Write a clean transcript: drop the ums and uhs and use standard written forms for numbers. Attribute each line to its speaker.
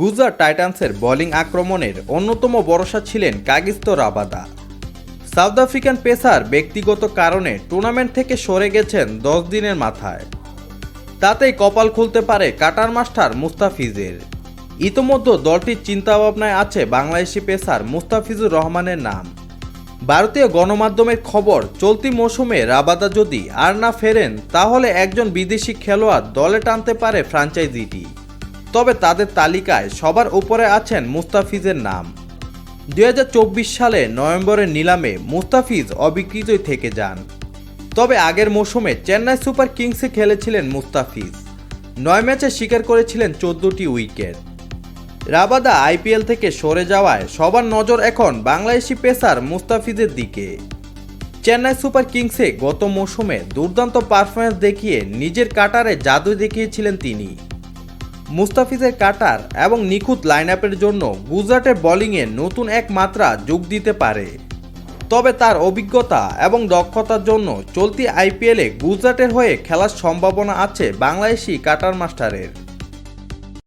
Speaker 1: Gujarat টাইটান্সের bowling আক্রমণের অন্যতম ভরসা ছিলেন Kagiso Rabada. South African pacer ব্যক্তিগত কারণে টুর্নামেন্ট থেকে সরে গেছেন 10 দিনের মাথায়। তাতেই কপাল খুলতে পারে কাটার মাস্টার মুস্তাফিজের। ইতোমধ্যে দলটির চিন্তাভাবনায় আছে বাংলাদেশি পেসার মুস্তাফিজুর রহমানের নাম। ভারতীয় গণমাধ্যমের খবর, চলতি মৌসুমে রাবাদা যদি আর না ফেরেন তাহলে একজন বিদেশি খেলোয়াড় দলে টানতে পারে ফ্র্যাঞ্চাইজিটি। তবে তাদের তালিকায় সবার উপরে আছেন মুস্তাফিজের নাম। 2024 সালে নভেম্বরের নিলামে মুস্তাফিজ অবিক্রিতই থেকে যান। তবে আগের মৌসুমে চেন্নাই সুপার কিংসে খেলেছিলেন মুস্তাফিজ। 9 ম্যাচে শিকার করেছিলেন 14টি উইকেট। রাবাদা আইপিএল থেকে সরে যাওয়ায় সবার নজর এখন বাংলাদেশি পেসার মুস্তাফিজের দিকে। চেন্নাই সুপার কিংসে গত মৌসুমে দুর্দান্ত পারফরম্যান্স দেখিয়ে নিজের কাটারে জাদু দেখিয়েছিলেন তিনি। মুস্তাফিজের কাটার এবং নিখুঁত লাইন আপের জন্য গুজরাটের বোলিংয়ে নতুন এক মাত্রা যোগ দিতে পারে। তবে তার অভিজ্ঞতা এবং দক্ষতার জন্য চলতি আইপিএলে গুজরাটের হয়ে খেলার সম্ভাবনা আছে বাংলাদেশি কাটার মাস্টারের।